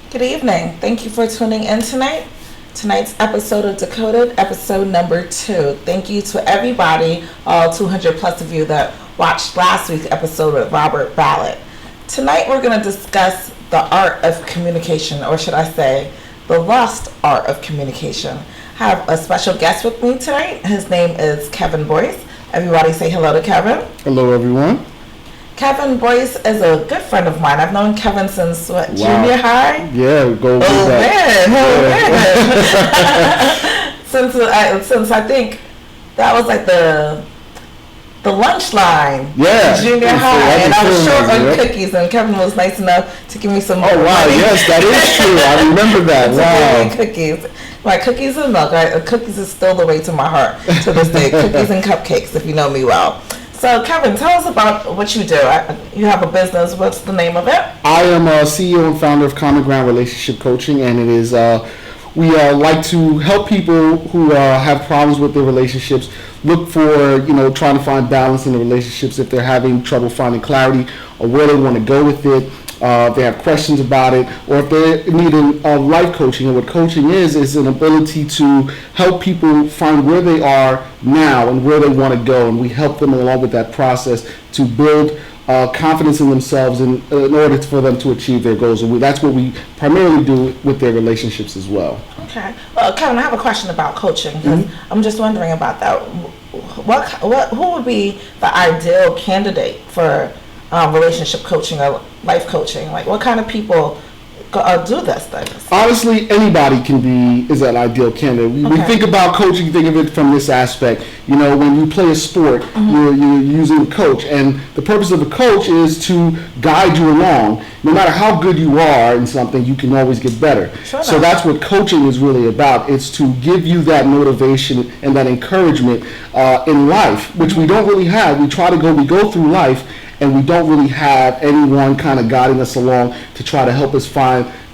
Good evening. Thank you for tuning in tonight. Tonight's episode of Decoded, episode number 2. Thank you to everybody, all 200 plus of you that watched last week's episode with Robert Ballard. Tonight we're going to discuss the art of communication, or should I say, the lost art of communication. I have a special guest with me tonight. His name is Kevin Boyce. Everybody say hello to Kevin. Hello, everyone. Kevin Boyce is a good friend of mine. I've known Kevin since junior high? Yeah, go back. Since I think that was like the lunch line. Yeah. Junior high. And I was short on cookies, and Kevin was nice enough to give me some more money. Yes, that is true. I remember that. Wow. Cookies. My cookies and milk. Cookies is still the way to my heart to this day. Cookies and cupcakes, if you know me well. So, Kevin, tell us about what you do. You have a business. What's the name of it? I am a CEO and founder of Common Ground Relationship Coaching, and it is we like to help people who have problems with their relationships look for, trying to find balance in the relationships if they're having trouble finding clarity or where they want to go with it. If they have questions about it, or if they need life coaching. And what coaching is an ability to help people find where they are now and where they want to go, and we help them along with that process to build confidence in themselves in order for them to achieve their goals. And that's what we primarily do with their relationships as well. Okay. Well, Kevin, I have a question about coaching, because I'm just wondering about that. Who would be the ideal candidate for relationship coaching or life coaching? Like, what kind of people do this things? Honestly, anybody is an ideal candidate. We think about coaching, think of it from this aspect. When you play a sport, you're using a coach, and the purpose of a coach is to guide you along. No matter how good you are in something, you can always get better. So that's what coaching is really about. It's to give you that motivation and that encouragement in life, which we don't really have. We go through life, and we don't really have anyone kind of guiding us along to try to help us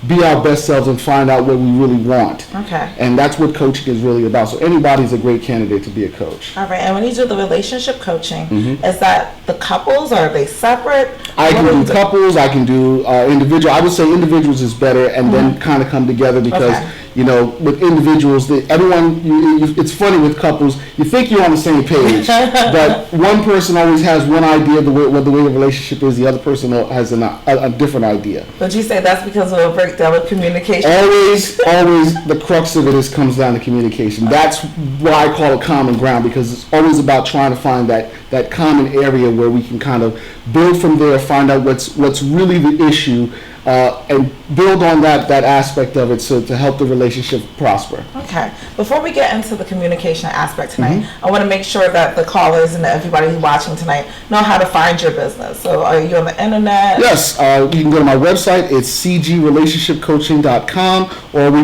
be our best selves and find out what we really want. Okay. And that's what coaching is really about. So anybody's a great candidate to be a coach. All right. And when you do the relationship coaching, is that the couples, or are they separate? I can do couples. I can do individual. I would say individuals is better, and then kind of come together because, with individuals, it's funny with couples. You think you're on the same page, but one person always has one idea of the way the relationship is. The other person has a different idea. Would you say that's because of a breakdown of communication? Always, the crux of it comes down to communication. That's why I call it common ground, because it's always about trying to find that common area where we can kind of build from there, find out what's really the issue, and build on that aspect of it to help the relationship prosper. Okay. Before we get into the communication aspect tonight, I want to make sure that the callers and everybody who's watching tonight know how to find your business. So are you on the internet? Yes. You can go to my website. It's cgrelationshipcoaching.com, or we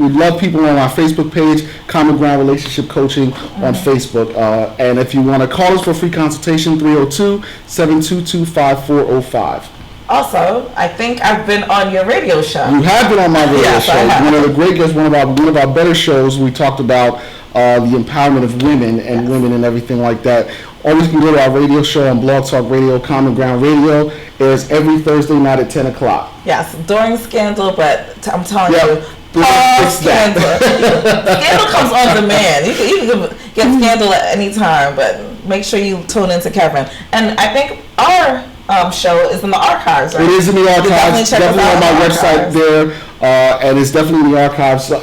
love people on our Facebook page, Common Ground Relationship Coaching on Facebook. And if you want to call us for a free consultation, 302-722-5405. Also, I think I've been on your radio show. You have been on my radio show. One of the great guests, one of our better shows. We talked about the empowerment of women and women and everything like that. Always can go to our radio show on Blog Talk Radio, Common Ground Radio. It's every Thursday night at 10 o'clock. Yes, during Scandal, but I'm telling you, Scandal. Scandal comes on demand. You can get Scandal at any time, but make sure you tune into Kevin. And I think our show is in the archives, right? It is in the archives. Definitely on my website there, and it's definitely in the archives. I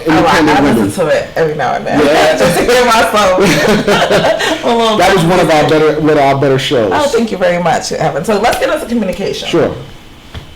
listen to it every now and then. Yeah. Just to hear myself. That was one of our better shows. Oh, thank you very much, Evan. So let's get into communication. Sure.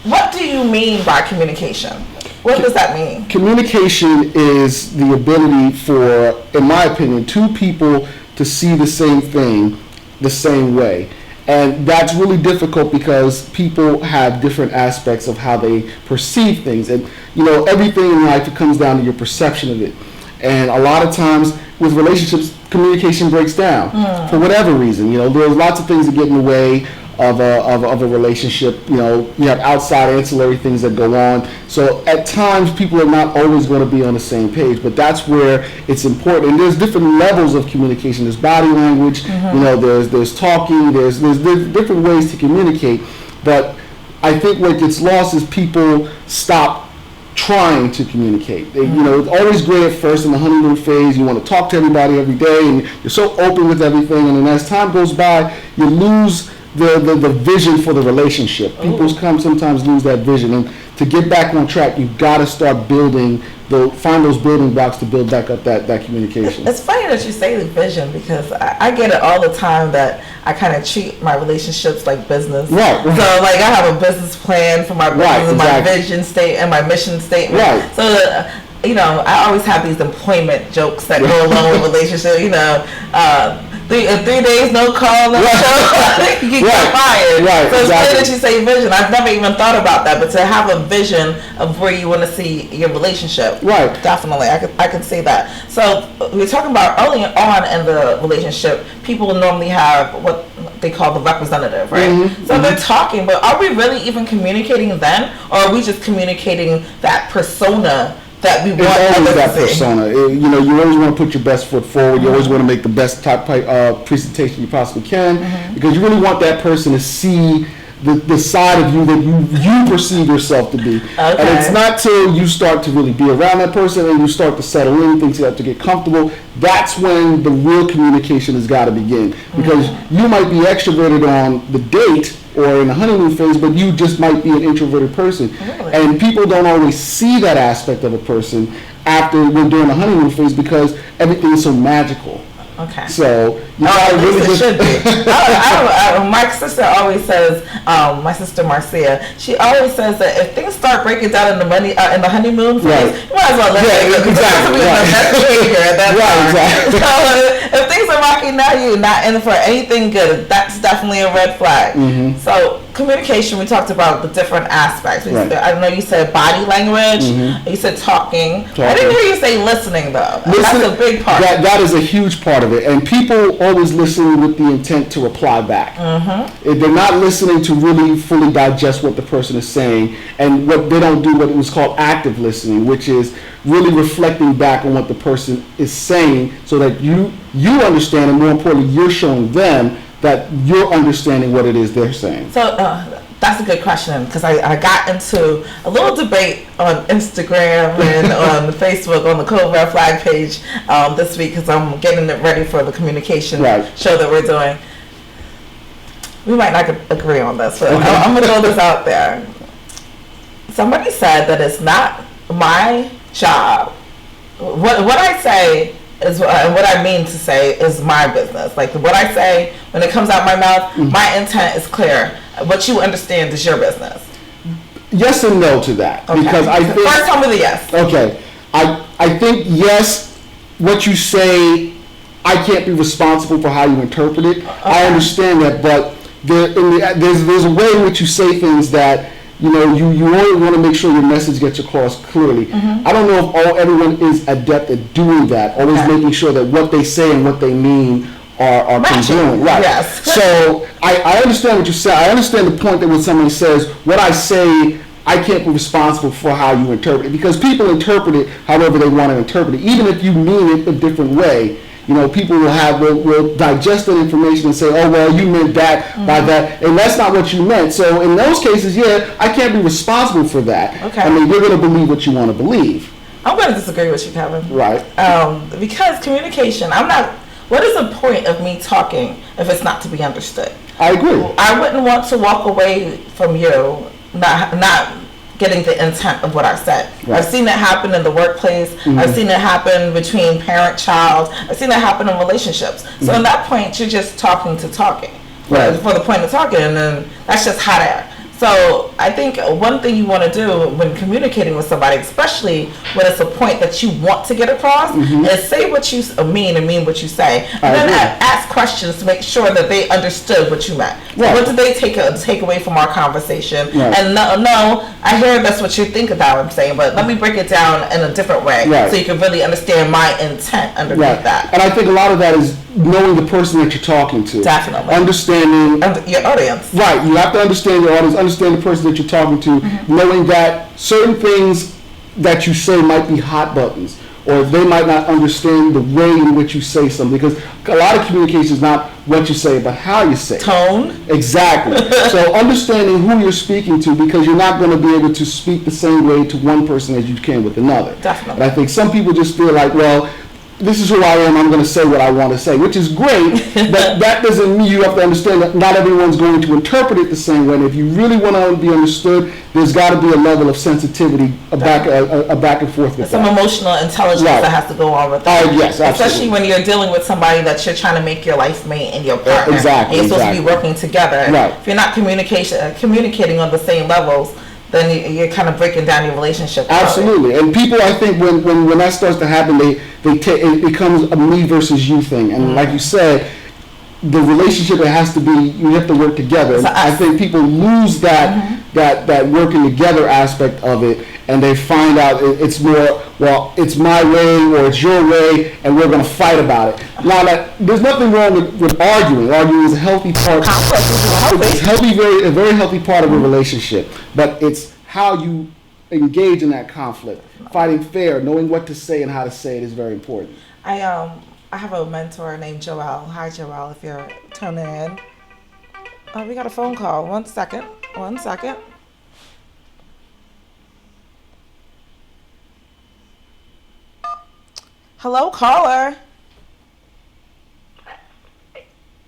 What do you mean by communication? What does that mean? Communication is the ability for, in my opinion, two people to see the same thing the same way. And that's really difficult because people have different aspects of how they perceive things. And, everything in life, it comes down to your perception of it. And a lot of times with relationships, communication breaks down for whatever reason. There's lots of things that get in the way of a relationship. You have outside ancillary things that go on. So at times people are not always going to be on the same page, but that's where it's important. And there's different levels of communication. There's body language, there's talking, there's different ways to communicate. But I think what gets lost is people stop trying to communicate. You know, it's always great at first in the honeymoon phase. You want to talk to everybody every day, and you're so open with everything. And then as time goes by, you lose the vision for the relationship. People sometimes lose that vision, and to get back on track, you've got to start find those building blocks to build back up that communication. It's funny that you say the vision, because I get it all the time that I kind of treat my relationships like business. Right. So like I have a business plan for my business, and my vision statement and my mission statement. Right. So you know, I always have these employment jokes that go along with relationships. You know, 3 days no call, no show, you get fired. Right. So it's funny that you say vision. I've never even thought about that, but to have a vision of where you want to see your relationship, right? Definitely, I can see that. So we're talking about early on in the relationship, people normally have what they call the representative, right? Mm-hmm. So they're talking, but are we really even communicating then, or are we just communicating that persona that we want always that to see? persona. You know, you always want to put your best foot forward. You always want to make the best type presentation you possibly can, because you really want that person to see the side of you that you perceive yourself to be. Okay. And it's not till you start to really be around that person and you start to settle in, things start to get comfortable. That's when the real communication has got to begin, because you might be extroverted on the date or in the honeymoon phase, but you just might be an introverted person. Really? And people don't always see that aspect of a person after we're during the honeymoon phase, because everything is so magical. Okay. So you really should be. My sister always says, my sister Marcia, she always says that if things start breaking down in the honeymoon phase, you might as well let it go. Exactly. Exactly. So if things are rocking now, you're not in for anything good. That's definitely a red flag. Mm-hmm. So communication, we talked about the different aspects. I know you said body language. You said talking. I didn't hear you say listening though. That's a big part. That is a huge part of it. And people always listen with the intent to reply back. They're not listening to really fully digest what the person is saying, and what they don't do what was called active listening, which is really reflecting back on what the person is saying, so that you understand, and more importantly, you're showing them that you're understanding what it is they're saying. So that's a good question, because I got into a little debate on Instagram and on Facebook on the Code Red Flag page this week, because I'm getting it ready for the communication show that we're doing. We might not agree on this, but I'm going to throw this out there. Somebody said that it's not my job. What I say is what I mean to say is my business. Like what I say when it comes out my mouth, my intent is clear. What you understand is your business. Yes and no to that, because I think first tell me the yes. Okay, I think yes. What you say, I can't be responsible for how you interpret it. I understand that, but there's a way in which you say things that, you know, you only want to make sure your message gets across clearly. I don't know if everyone is adept at doing that, always making sure that what they say and what they mean are congruent. Right. Yes. So I understand what you say. I understand the point that when somebody says, what I say, I can't be responsible for how you interpret it, because people interpret it however they want to interpret it. Even if you mean it a different way, you know, people will digest that information and say, oh, well, you meant that by that, and that's not what you meant. So in those cases, I can't be responsible for that. Okay. I mean, you're going to believe what you want to believe. I'm going to disagree with you, Kevin. Right. Because communication, what is the point of me talking if it's not to be understood? I agree. I wouldn't want to walk away from you not getting the intent of what I said. Right. I've seen it happen in the workplace. I've seen it happen between parent-child. I've seen it happen in relationships. So at that point, you're just talking to talking. Right. For the point of talking, and then that's just hot air. So I think one thing you want to do when communicating with somebody, especially when it's a point that you want to get across, is say what you mean and mean what you say. And then ask questions to make sure that they understood what you meant. Right. What did they take away from our conversation? Right. And no, I hear that's what you think of that I'm saying, but let me break it down in a different way so you can really understand my intent underneath that. And I think a lot of that is knowing the person that you're talking to. Definitely. Understanding your audience. Right. You have to understand your audience, understand the person that you're talking to, knowing that certain things that you say might be hot buttons, or they might not understand the way in which you say something, because a lot of communication is not what you say, but how you say it. Tone. Exactly. So understanding who you're speaking to, because you're not going to be able to speak the same way to one person as you can with another. Definitely. And I think some people just feel like, well, this is who I am, I'm going to say what I want to say, which is great, but that doesn't mean you have to understand that not everyone's going to interpret it the same way. And if you really want to be understood, there's got to be a level of sensitivity, a back and forth with some that. Emotional intelligence that has to go on with that. Yes, absolutely. Especially when you're dealing with somebody that you're trying to make your life mate and your partner. Exactly. And you're supposed to be working together. Right. If you're not communicating on the same levels, then you're kind of breaking down your relationship. Absolutely. And people, I think, when that starts to happen, it becomes a me versus you thing. And like you said, the relationship, you have to work together. And I think people lose that working together aspect of it, and they find out it's more, well, it's my way or it's your way, and we're going to fight about it. Now, there's nothing wrong with arguing. Arguing is a healthy part. It's a very healthy part of a relationship. But it's how you engage in that conflict. Fighting fair, knowing what to say and how to say it is very important. I have a mentor named Joelle. Hi, Joelle, if you're tuning in. Oh, we got a phone call. One second. Hello, caller.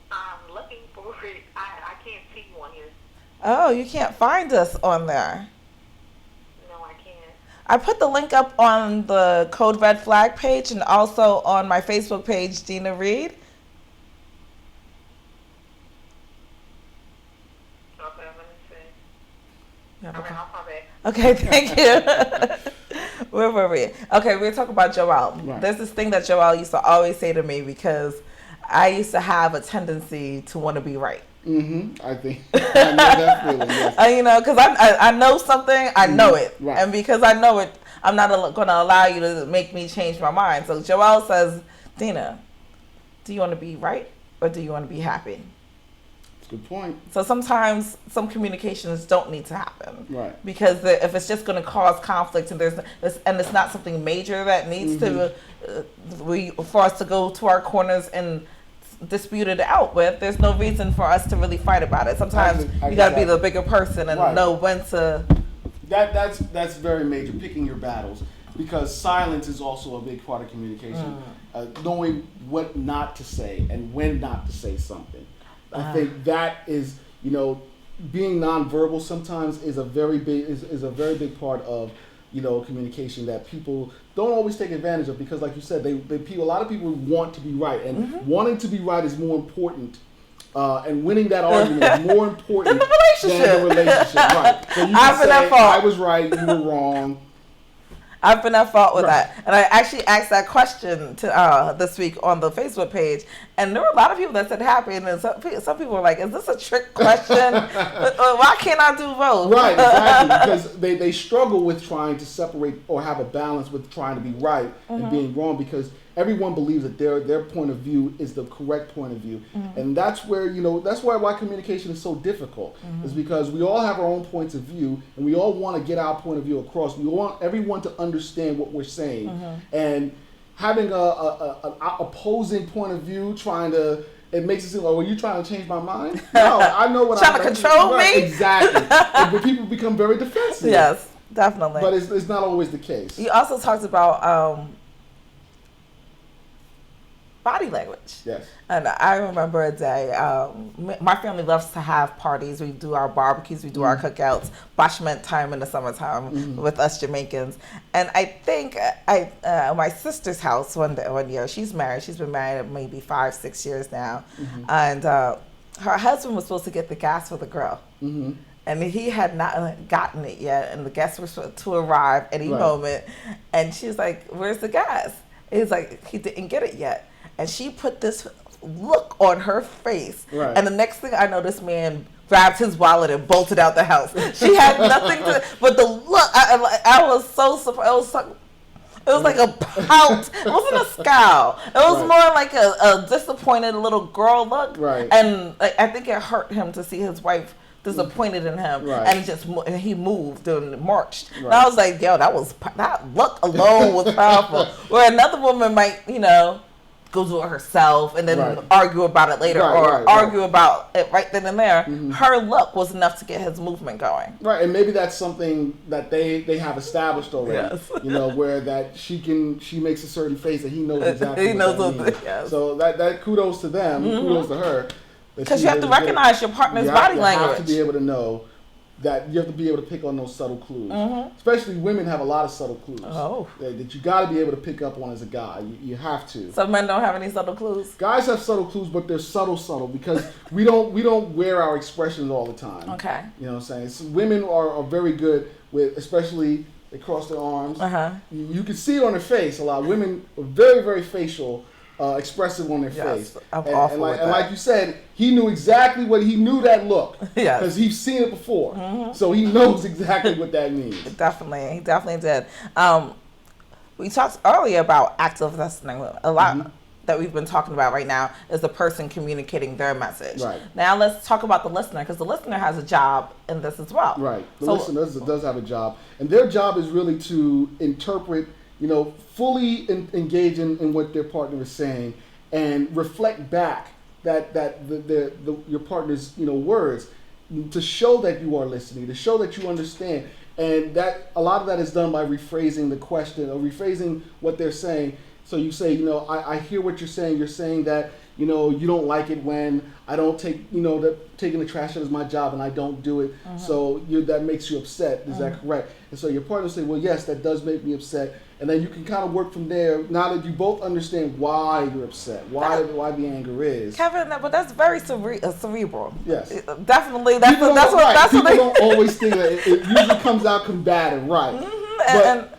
I'm looking for it. I can't see one here. Oh, you can't find us on there. No, I can't. I put the link up on the Code Red Flag page and also on my Facebook page, Dina Reed. Okay, let me see. Yeah, Okay, I'll call back. Okay, thank you. Where were we? Okay, we're talking about Joelle. Right. There's this thing that Joelle used to always say to me, because I used to have a tendency to want to be right. I think I know that feeling. Yes. Because I know something, I know it, right. And because I know it, I'm not going to allow you to make me change my mind. So Joelle says, Dina, do you want to be right or do you want to be happy? Good point. So sometimes some communications don't need to happen, right? Because if it's just going to cause conflict and it's not something major that needs to for us to go to our corners and dispute it out with, there's no reason for us to really fight about it. Sometimes you got to be the bigger person and know when to. That's very major. Picking your battles, because silence is also a big part of communication. Knowing what not to say and when not to say something. I think that is, being nonverbal sometimes is a very big part of, communication that people don't always take advantage of, because, like you said, a lot of people want to be right, and wanting to be right is more important, and winning that argument is more important than the relationship. Right? So you can say, I was right, you were wrong. I've been at fault with that. And I actually asked that question to this week on the Facebook page. And there were a lot of people that said happy. And then some people were like, is this a trick question? Why can't I do both? Right, exactly. Because they struggle with trying to separate or have a balance with trying to be right and being wrong, because everyone believes that their point of view is the correct point of view. And that's where, that's why communication is so difficult, is because we all have our own points of view and we all want to get our point of view across. We want everyone to understand what we're saying. And having an opposing point of view, it makes it seem like, well, you trying to change my mind? No, I know what I'm trying to control me? Exactly. But people become very defensive. Yes, definitely. But it's not always the case. You also talked about body language. Yes. And I remember a day, my family loves to have parties. We do our barbecues, we do our cookouts, bashment time in the summertime with us Jamaicans. And I think my sister's house one year, she's married. She's been married maybe 5-6 years now. And her husband was supposed to get the gas for the grill. And he had not gotten it yet. And the guests were supposed to arrive any moment. And she was like, where's the gas? He's like, he didn't get it yet. And she put this look on her face. Right. And the next thing I know, this man grabbed his wallet and bolted out the house. She had nothing to, but the look, I was so surprised. It was like a pout. It wasn't a scowl. It was more like a disappointed little girl look. Right. And I think it hurt him to see his wife disappointed in him, Right. and he moved and marched. Right. And I was like, yo, that look alone was powerful. Where another woman might, go do it herself and then Right. argue about it later, Right, or right, argue about it right then and there. Her look was enough to get his movement going. Right, and maybe that's something that they have established already. Yes. Where that she makes a certain face and he knows exactly He what knows that what means. yes. So that kudos to them, kudos to her. Because you have to recognize your partner's body language. You have to be able to know that you have to be able to pick on those subtle clues. Especially women have a lot of subtle clues that you got to be able to pick up on as a guy. You have to. Some men don't have any subtle clues. Guys have subtle clues, but they're subtle because we don't wear our expressions all the time. Okay. You know what I'm saying? So women are very good with, especially they cross their arms. You can see it on their face a lot. Women are very, very facial. Expressive on their face. I'm and awful with that. like you said, he knew exactly he knew that look. Yes. Because he's seen it before. So he knows exactly what that means. Definitely. He definitely did. We talked earlier about active listening. A lot that we've been talking about right now is the person communicating their message. Right. Now let's talk about the listener, because the listener has a job in this as well. Right. The listener does have a job. And their job is really to interpret, fully engage in what their partner is saying and reflect back that your partner's words to show that you are listening, to show that you understand. And that a lot of that is done by rephrasing the question or rephrasing what they're saying. So you say, I hear what you're saying. You're saying that, you don't like it when I don't take, that taking the trash out is my job and I don't do it. So that makes you upset. Is that correct? And so your partner will say, well, yes, that does make me upset. And then you can kind of work from there. Now that you both understand why you're upset, why the anger is. Kevin, but that's very cerebral. Yes. Definitely. People don't always think that it usually comes out combative, right?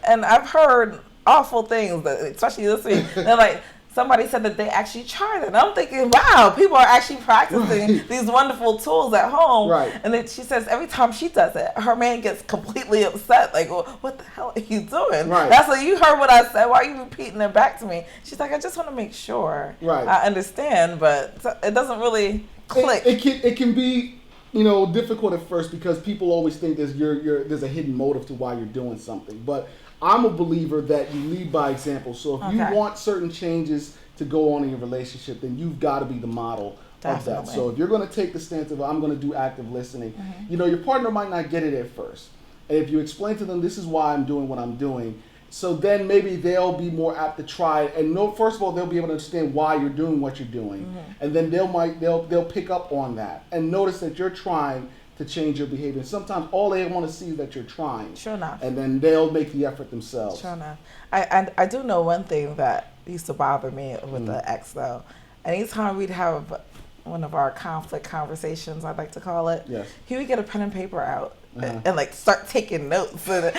And I've heard awful things, especially this week. They're like, somebody said that they actually tried it. And I'm thinking, wow, people are actually practicing these wonderful tools at home. Right. And then she says every time she does it, her man gets completely upset. Like, well, what the hell are you doing? Right. That's what you heard what I said. Why are you repeating it back to me? She's like, I just want to make sure I understand, but it doesn't really click. It can be difficult at first because people always think there's a hidden motive to why you're doing something. But I'm a believer that you lead by example. So if you want certain changes to go on in your relationship, then you've got to be the model of that. So if you're going to take the stance of I'm going to do active listening, your partner might not get it at first. And if you explain to them, this is why I'm doing what I'm doing, so then maybe they'll be more apt to try it. And first of all, they'll be able to understand why you're doing what you're doing. And then they'll pick up on that and notice that you're trying to change your behavior. And sometimes all they want to see is that you're trying. Sure enough. And then they'll make the effort themselves. Sure enough. I do know one thing that used to bother me with the ex, though. Anytime we'd have one of our conflict conversations, I'd like to call it, he would get a pen and paper out and like start taking notes. And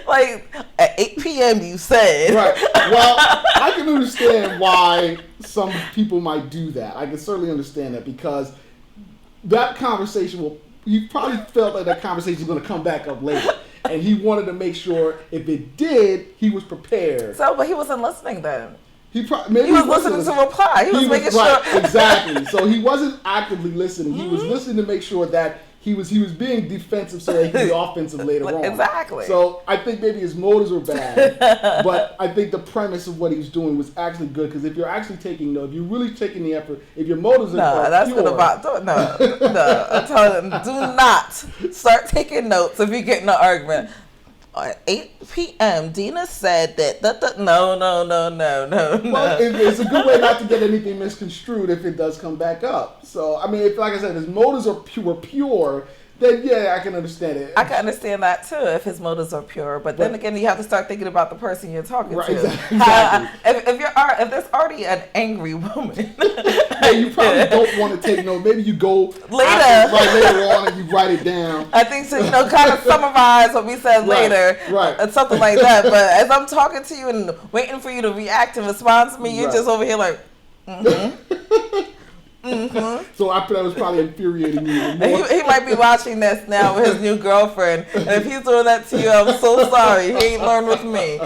like at 8 p.m. you said. Right. Well, I can understand why some people might do that. I can certainly understand that because that conversation you probably felt like that conversation was going to come back up later. And he wanted to make sure if it did, he was prepared. So, but he wasn't listening then. He was listening to reply. He was making sure. Exactly. So he wasn't actively listening. He was listening to make sure that he was being defensive so that he could be offensive later on. Exactly. So I think maybe his motives were bad, but I think the premise of what he was doing was actually good, because if you're actually taking note, if you're really taking the effort, if your motives are pure. No. I'm telling them, do not start taking notes if you get in an argument. At 8 p.m., Dina said that. No. Well, it's a good way not to get anything misconstrued if it does come back up. So, I mean, if, like I said, his motives were pure, then yeah, I can understand it. I can understand that too if his motives are pure. But then again, you have to start thinking about the person you're talking to. Exactly. If there's already an angry woman, yeah, you probably don't want to take notes. Maybe you go later on and you write it down. I think so. Kind of summarize what we said later, and something like that. But as I'm talking to you and waiting for you to react and respond to me, you're just over here like. So I that was probably infuriating you. He might be watching this now with his new girlfriend, and if he's doing that to you, I'm so sorry. He ain't learned with me.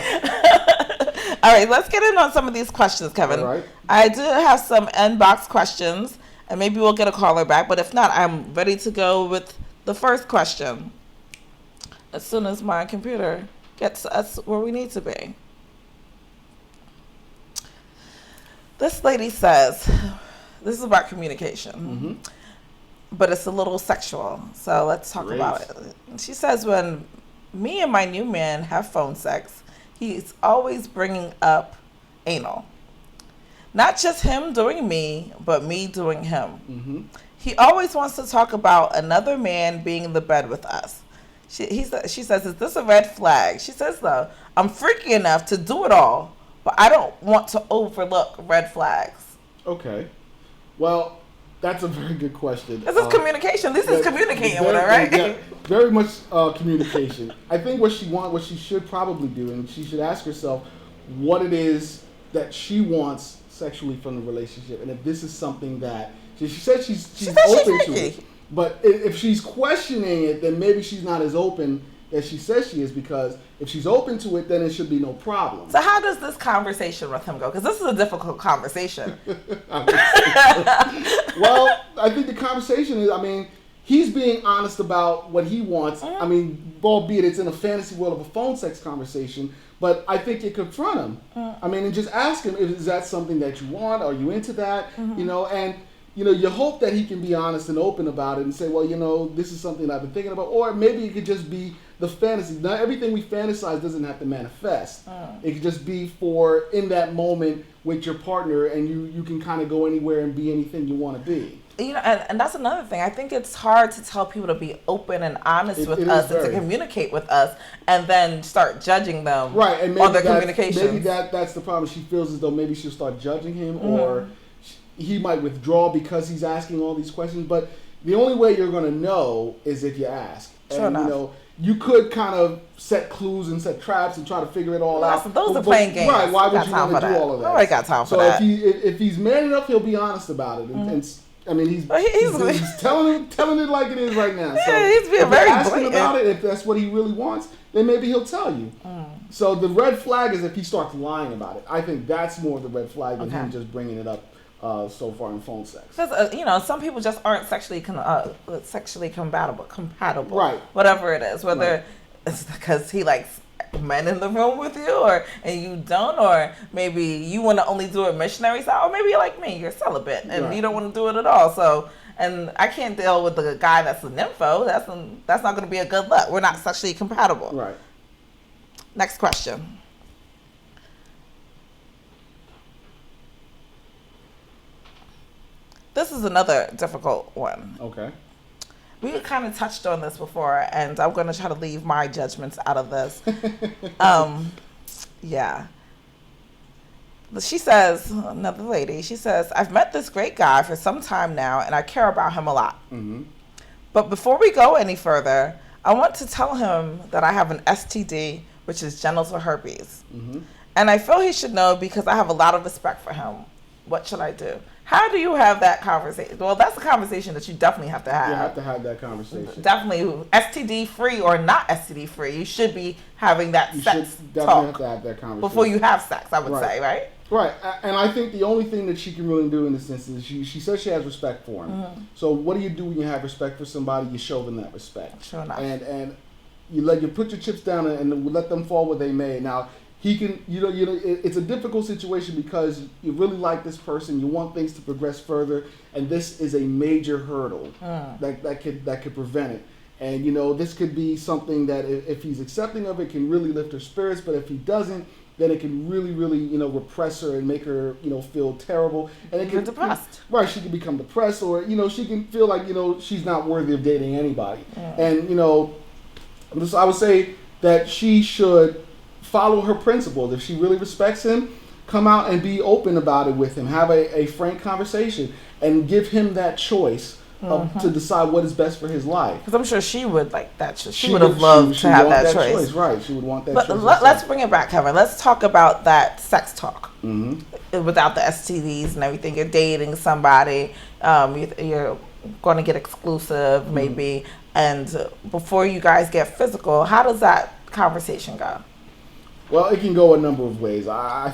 All right, let's get in on some of these questions, Kevin. All right. I do have some inbox questions, And maybe we'll get a caller back. But if not, I'm ready to go with the first question as soon as my computer gets us where we need to be. This lady says, this is about communication, but it's a little sexual. So let's talk about it. She says, when me and my new man have phone sex, he's always bringing up anal. Not just him doing me, but me doing him. He always wants to talk about another man being in the bed with us. She says, is this a red flag? She says, though, I'm freaky enough to do it all, but I don't want to overlook red flags. Okay. Well, that's a very good question. This is communication. This is communicating with her, right? Yeah, very much communication. I think what she should probably do, and she should ask herself what it is that she wants sexually from the relationship, and if this is something that she said she's open to it. But if she's questioning it, then maybe she's not as open as she says she is, because if she's open to it, then it should be no problem. So how does this conversation with him go? Because this is a difficult conversation. Well, I think the conversation is, he's being honest about what he wants. Albeit it's in a fantasy world of a phone sex conversation, but I think you confront him. And just ask him, is that something that you want? Are you into that? You hope that he can be honest and open about it and say, well, this is something I've been thinking about. Or maybe it could just be the fantasy. Not everything we fantasize doesn't have to manifest. It could just be for in that moment with your partner, and you can kind of go anywhere and be anything you want to be. And that's another thing. I think it's hard to tell people to be open and honest with us and to communicate with us, and then start judging them on their communication. Maybe that's the problem. She feels as though maybe she'll start judging him, or he might withdraw because he's asking all these questions. But the only way you're going to know is if you ask. Sure enough. You could kind of set clues and set traps and try to figure it all out. So those are playing games. Right? Why would you want to do all of that? Nobody got time for that. So if he's man enough, he'll be honest about it. He's telling it like it is right now. So he's being very asking about it. If that's what he really wants, then maybe he'll tell you. So the red flag is if he starts lying about it. I think that's more of the red flag than him just bringing it up so far in phone sex. Because some people just aren't sexually compatible, right? Whatever it is, whether it's because he likes men in the room with you, and you don't, or maybe you want to only do it missionary style, or maybe you're like me, you're celibate and you don't want to do it at all. So, and I can't deal with the guy that's a nympho. That's not going to be a good look. We're not sexually compatible. Right. Next question. This is another difficult one. Okay. We kind of touched on this before, and I'm going to try to leave my judgments out of this. Yeah. She says, another lady, she says, I've met this great guy for some time now, and I care about him a lot. But before we go any further, I want to tell him that I have an STD, which is genital herpes. And I feel he should know because I have a lot of respect for him. What should I do? How do you have that conversation? Well, that's a conversation that you definitely have to have. You have to have that conversation. Definitely, STD free or not STD free, you should be having that sex talk have to have that conversation before you have sex. I would say, right? Right, and I think the only thing that she can really do in this instance, she says she has respect for him. So what do you do when you have respect for somebody? You show them that respect. Sure enough. And you put your chips down and let them fall where they may. Now, he can, it's a difficult situation because you really like this person, you want things to progress further, and this is a major hurdle that could prevent it. And this could be something that if he's accepting of it, can really lift her spirits. But if he doesn't, then it can really, really, repress her and make her, feel terrible. And it can depressed. Right, she can become depressed, or she can feel like she's not worthy of dating anybody. And I would say that she should follow her principles. If she really respects him, come out and be open about it with him. Have a frank conversation and give him that choice to decide what is best for his life. Because I'm sure she would like that. She would have loved to have that choice. Right, she would want that choice. But let's bring it back, Kevin. Let's talk about that sex talk. Without the STDs and everything. You're dating somebody. You're going to get exclusive, maybe. And before you guys get physical, how does that conversation go? Well, it can go a number of ways. I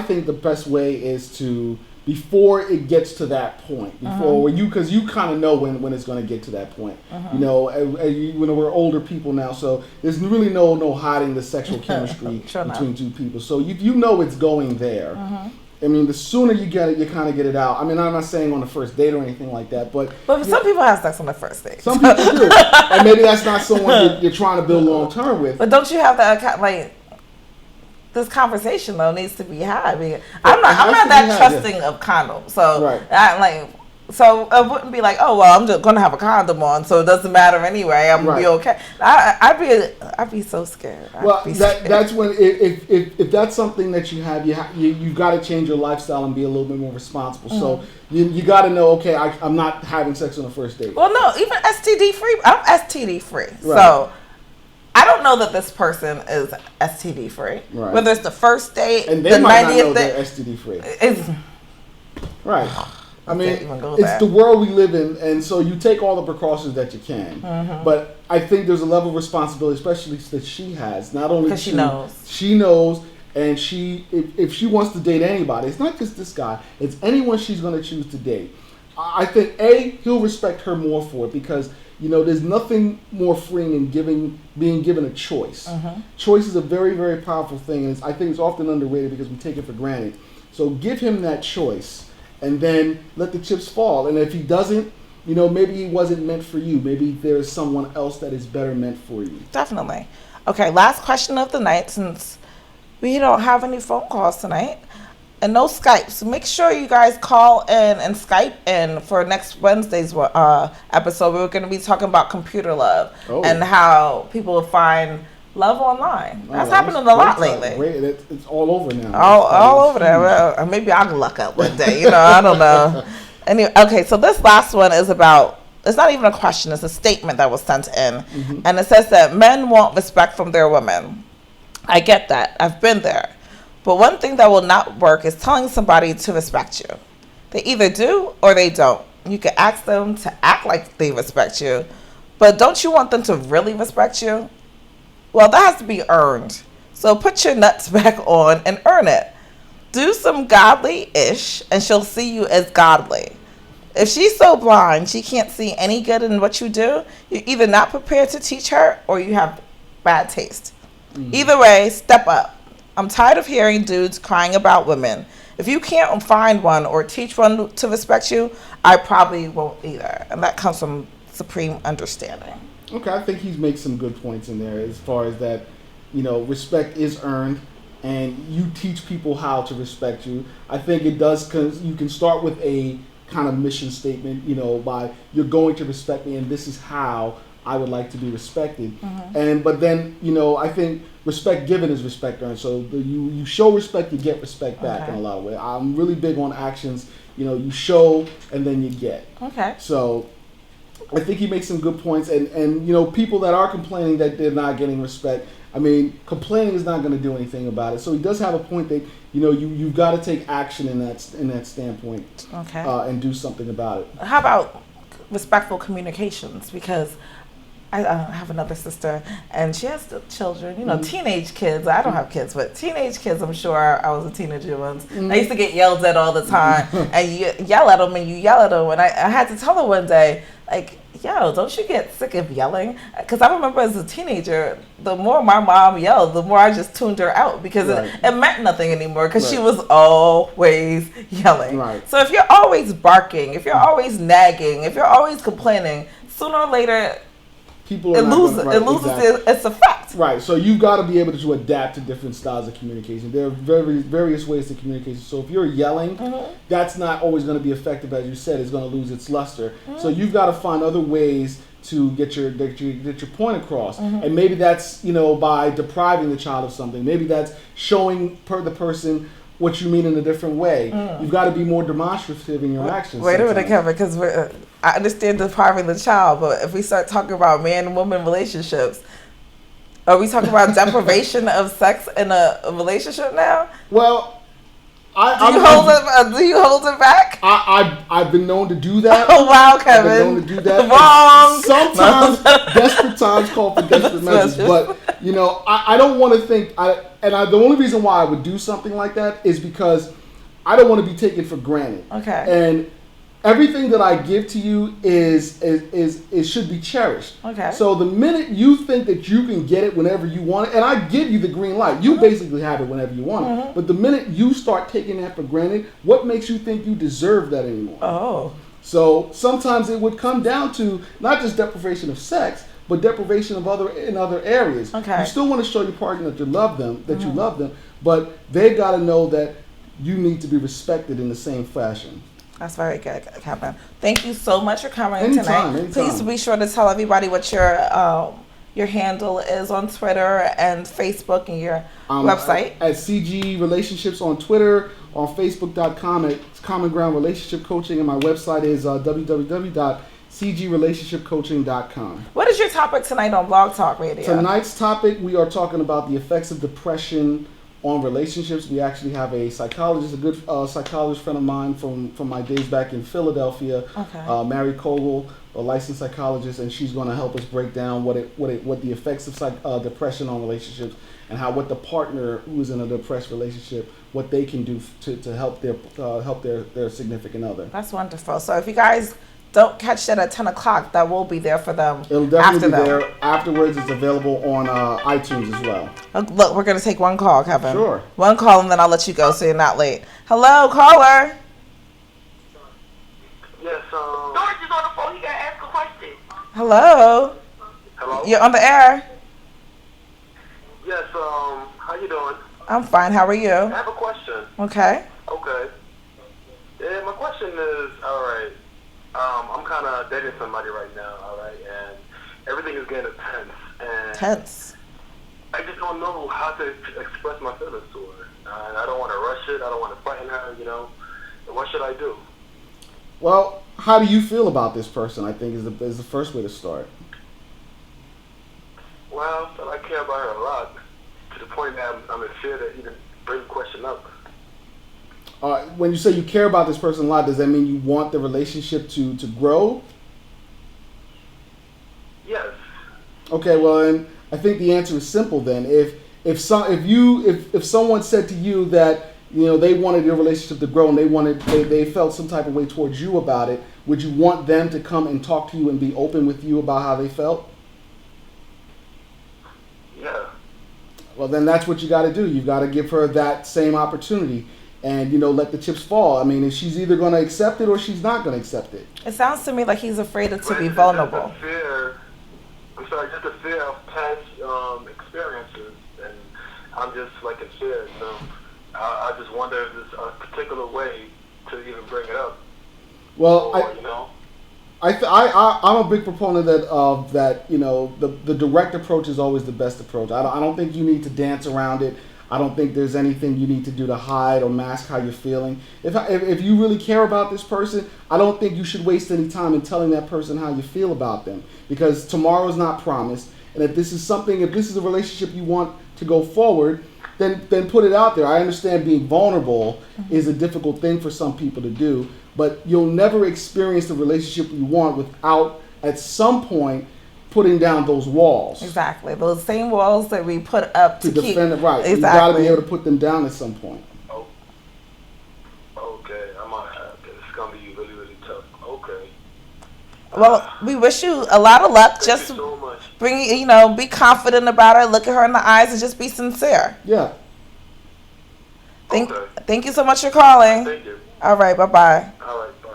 think the best way is to before it gets to that point. Before because you kind of know when it's going to get to that point. You know, when we're older people now, so there's really no hiding the sexual chemistry between two people. So you know it's going there. I mean, the sooner you get it, you kind of get it out. I mean, I'm not saying on the first date or anything like that, but some people have sex on the first date. Some people do, and maybe that's not someone you're trying to build long term with. But don't you have that like? This conversation though needs to be had. I mean, I'm not that trusting of condoms, so so it wouldn't be like, oh well, I'm just gonna have a condom on, so it doesn't matter anyway. I'm gonna be okay. I'd be so scared. That's when if that's something that you have, you've got to change your lifestyle and be a little bit more responsible. So you got to know, okay, I'm not having sex on the first date. Well, no, even STD free. I'm STD free, so. I don't know that this person is STD free. Right. Whether it's the first date, and they the might 90th not know they're STD free. Right. I mean, it's the world we live in, and so you take all the precautions that you can. But I think there's a level of responsibility, especially that she has. Not only because she knows, and if she wants to date anybody, it's not just this guy. It's anyone she's going to choose to date. I think he'll respect her more for it because. You know, there's nothing more freeing than being given a choice. Choice is a very, very powerful thing, and I think it's often underrated because we take it for granted. So give him that choice, and then let the chips fall. And if he doesn't, you know, maybe he wasn't meant for you. Maybe there's someone else that is better meant for you. Definitely. Okay, last question of the night, since we don't have any phone calls tonight. And no Skype. So make sure you guys call in and Skype in for next Wednesday's episode. We're going to be talking about computer love and how people find love online. That's happening a lot lately. It's all over now. All over there. Well, maybe I'll luck up one day. You know, I don't know. Anyway, okay, so this last one is about, it's not even a question. It's a statement that was sent in. And it says that men want respect from their women. I get that. I've been there. But one thing that will not work is telling somebody to respect you. They either do or they don't. You can ask them to act like they respect you, but don't you want them to really respect you? Well, that has to be earned. So put your nuts back on and earn it. Do some godly-ish, and she'll see you as godly. If she's so blind she can't see any good in what you do, you're either not prepared to teach her or you have bad taste. Either way, step up. I'm tired of hearing dudes crying about women. If you can't find one or teach one to respect you, I probably won't either. And that comes from supreme understanding. Okay, I think he's made some good points in there as far as that, you know, respect is earned and you teach people how to respect you. I think it does, because you can start with a kind of mission statement, you know, by you're going to respect me and this is how I would like to be respected. But then, you know, I think respect given is respect earned. So you show respect, you get respect back in a lot of ways. I'm really big on actions. You know, you show and then you get. Okay. So I think he makes some good points. And you know, people that are complaining that they're not getting respect, I mean, complaining is not going to do anything about it. So he does have a point that, you know, you've got to take action in that standpoint. Okay. And do something about it. How about respectful communications? Because I have another sister, and she has children, you know, teenage kids. I don't have kids, but teenage kids, I'm sure I was a teenager once. I used to get yelled at all the time, and you yell at them, and you yell at them. And I had to tell her one day, like, yo, don't you get sick of yelling? Because I remember as a teenager, the more my mom yelled, the more I just tuned her out because it meant nothing anymore because she was always yelling. So if you're always barking, if you're always nagging, if you're always complaining, sooner or later, it loses its effect. Right. So you've got to be able to adapt to different styles of communication. There are various ways to communicate. So if you're yelling, that's not always going to be effective, as you said. It's going to lose its luster. So you've got to find other ways to get your point across. And maybe that's, you know, by depriving the child of something. Maybe that's showing the person what you mean in a different way. You've got to be more demonstrative in your actions. Wait a minute, Kevin, because I understand depriving the child, but if we start talking about man and woman relationships, are we talking about deprivation of sex in a relationship now? Well, do you hold it back? I've been known to do that. Oh wow, Kevin! I've been known to do that. Wrong. Sometimes desperate times call for desperate measures, but you know, I don't want to think. The only reason why I would do something like that is because I don't want to be taken for granted. Okay. And everything that I give to you is should be cherished. Okay. So the minute you think that you can get it whenever you want it, and I give you the green light, you basically have it whenever you want it. But the minute you start taking that for granted, what makes you think you deserve that anymore? Oh. So sometimes it would come down to not just deprivation of sex, but deprivation of other areas. Okay. You still want to show your partner that you love them, but they've got to know that you need to be respected in the same fashion. That's very good, Kevin. Thank you so much for coming Anytime. tonight. Please be sure to tell everybody what your handle is on Twitter and Facebook and your website. At CG Relationships on Twitter, on Facebook.com at Common Ground Relationship Coaching, and my website is www.cgrelationshipcoaching.com. What is your topic tonight on Blog Talk Radio? Tonight's topic, we are talking about the effects of depression on relationships. We actually have a psychologist, a good psychologist friend of mine from my days back in Philadelphia, Mary Kogel, a licensed psychologist, and she's going to help us break down what the effects of depression on relationships, and what the partner who is in a depressed relationship, what they can do to help their significant other. That's wonderful. So if you guys don't catch that at 10 o'clock, that will be there for them. It'll definitely be there. Afterwards, it's available on iTunes as well. Look, we're going to take one call, Kevin. Sure. One call, and then I'll let you go so you're not late. Hello, caller. Yes, George is on the phone. He got to ask a question. Hello. Hello? You're on the air. Yes, how you doing? I'm fine. How are you? I have a question. Okay. Okay. Yeah, my question is, all right, I'm kind of dating somebody right now, all right, and everything is getting tense. I just don't know how to express my feelings to her. I don't want to rush it. I don't want to frighten her, What should I do? Well, how do you feel about this person, I think, is the first way to start. Well, I care about her a lot, to the point that I'm in fear to even bring the question up. When you say you care about this person a lot, does that mean you want the relationship to grow? Yes. Okay, well, and I think the answer is simple then. If someone said to you that they wanted your relationship to grow and they felt some type of way towards you about it, would you want them to come and talk to you and be open with you about how they felt? Yeah. Well, then that's what you got to do. You've got to give her that same opportunity. And, let the chips fall. I mean, if she's either going to accept it or she's not going to accept it. It sounds to me like he's afraid to be vulnerable. Just a fear of past experiences. And I'm just in fear. So I just wonder if there's a particular way to even bring it up. Well, I'm a big proponent of that. The direct approach is always the best approach. I don't think you need to dance around it. I don't think there's anything you need to do to hide or mask how you're feeling. If you really care about this person, I don't think you should waste any time in telling that person how you feel about them, because tomorrow's not promised. And if this is a relationship you want to go forward, then put it out there. I understand being vulnerable is a difficult thing for some people to do, but you'll never experience the relationship you want without, at some point, putting down those walls. Exactly. Those same walls that we put up to defend it, right. Exactly. You got to be able to put them down at some point. Oh, okay. It's going to be really, really tough. Okay. Well, we wish you a lot of luck. Thank Just you so much. be confident about her, look at her in the eyes, and just be sincere. Yeah. Thank you so much for calling. Thank you. All right, bye-bye. All right, bye.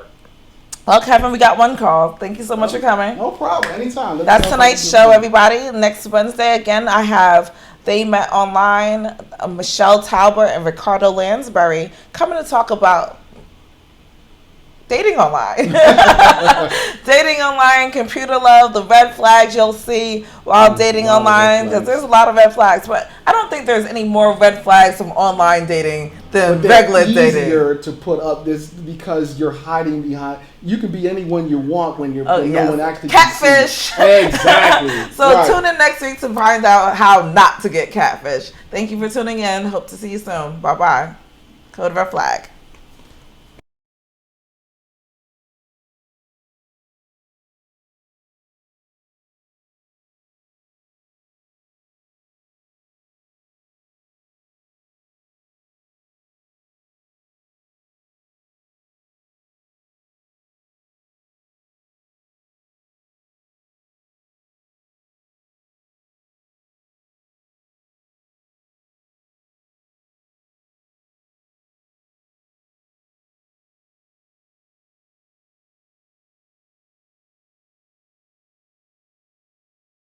Well, Kevin, we got one call. Thank you so much for coming. No problem. Anytime. That's tonight's show, everybody. Next Wednesday, again, I have They Met Online, Michelle Talbot and Ricardo Lansbury coming to talk about dating online. Dating online, computer love, the red flags you'll see while dating online, because there's a lot of red flags. But I don't think there's any more red flags from online dating than regular dating. It's easier to put up this because you're hiding behind. You can be anyone you want when no one actually catfish. Exactly. So tune in next week to find out how not to get catfish. Thank you for tuning in. Hope to see you soon. Bye-bye. Code Red Flag.